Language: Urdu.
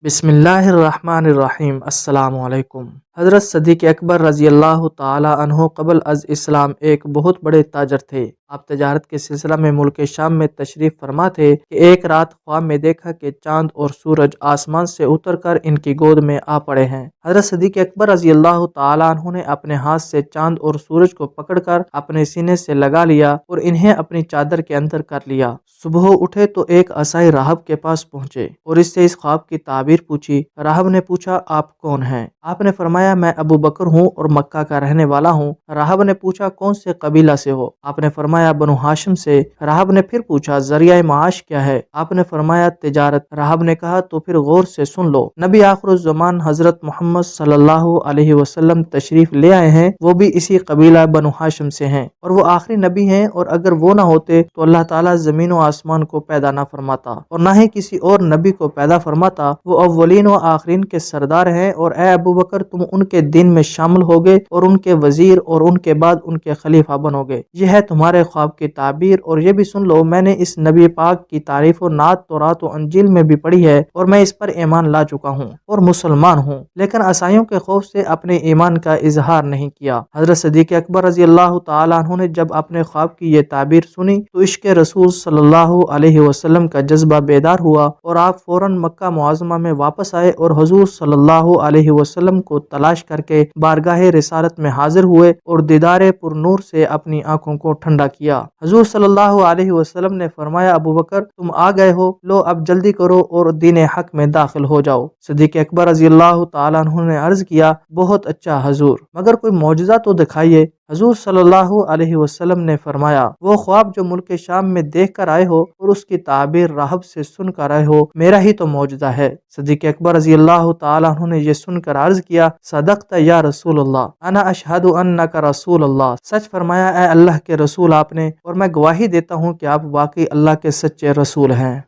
بسم اللہ الرحمن الرحیم۔ السلام علیکم۔ حضرت صدیق اکبر رضی اللہ تعالی عنہ قبل از اسلام ایک بہت بڑے تاجر تھے۔ آپ تجارت کے سلسلہ میں ملک شام میں تشریف فرما تھے کہ ایک رات خواب میں دیکھا کہ چاند اور سورج آسمان سے اتر کر ان کی گود میں آ پڑے ہیں۔ حضرت صدیق اکبر رضی اللہ تعالی عنہ نے اپنے ہاتھ سے چاند اور سورج کو پکڑ کر اپنے سینے سے لگا لیا اور انہیں اپنی چادر کے اندر کر لیا۔ صبح اٹھے تو ایک عیسائی راہب کے پاس پہنچے اور اس سے اس خواب کی تعبیر پوچھی۔ راہب نے پوچھا، آپ کون ہیں؟ آپ نے فرمایا، میں ابو بکر ہوں اور مکہ کا رہنے والا ہوں۔ راہب نے پوچھا، کون سے قبیلہ سے ہو؟ آپ نے فرمایا، بنو ہاشم سے۔ راہب نے پھر پوچھا، ذریعہ معاش کیا ہے؟ آپ نے فرمایا، تجارت۔ راہب نے کہا، تو پھر غور سے سن لو، نبی آخر الزمان حضرت محمد صلی اللہ علیہ وسلم تشریف لے آئے ہیں، وہ بھی اسی قبیلہ بنو ہاشم سے ہیں اور وہ آخری نبی ہیں، اور اگر وہ نہ ہوتے تو اللہ تعالیٰ زمین و آسمان کو پیدا نہ فرماتا اور نہ ہی کسی اور نبی کو پیدا فرماتا۔ وہ اولین و آخرین کے سردار ہیں، اور اے ابو بکر، تم ان کے دین میں شامل ہوگے اور ان کے وزیر اور ان کے بعد ان کے خلیفہ بنو گے۔ یہ ہے تمہارے خواب کی تعبیر، اور یہ بھی سن لو، میں نے اس نبی پاک کی تعریف و نعت تورات و انجیل میں بھی پڑھی ہے، اور میں اس پر ایمان لا چکا ہوں اور مسلمان ہوں، لیکن عیسائیوں کے خوف سے اپنے ایمان کا اظہار نہیں کیا۔ حضرت صدیق اکبر رضی اللہ تعالی عنہ نے جب اپنے خواب کی یہ تعبیر سنی تو عشق رسول صلی اللہ علیہ وسلم کا جذبہ بیدار ہوا، اور آپ فوراً مکہ معظمہ میں واپس آئے اور حضور صلی اللہ علیہ وسلم کو تلاش کر کے بارگاہ رسالت میں حاضر ہوئے اور دیدار پر نور سے اپنی آنکھوں کو ٹھنڈا کیا۔ حضور صلی اللہ علیہ وسلم نے فرمایا، ابو بکر، تم آ گئے ہو، لو اب جلدی کرو اور دین حق میں داخل ہو جاؤ۔ صدیق اکبر رضی اللہ تعالیٰ عنہ نے عرض کیا، بہت اچھا حضور، مگر کوئی معجزہ تو دکھائیے۔ حضور صلی اللہ علیہ وسلم نے فرمایا، وہ خواب جو ملک شام میں دیکھ کر آئے ہو اور اس کی تعبیر راہب سے سن کر آئے ہو، میرا ہی تو معجزہ ہے۔ صدیق اکبر رضی اللہ تعالیٰ عنہ نے یہ سن کر عرض کیا، صدقت یا رسول اللہ، انا اشہد انک رسول اللہ، سچ فرمایا اے اللہ کے رسول آپ نے، اور میں گواہی دیتا ہوں کہ آپ واقعی اللہ کے سچے رسول ہیں۔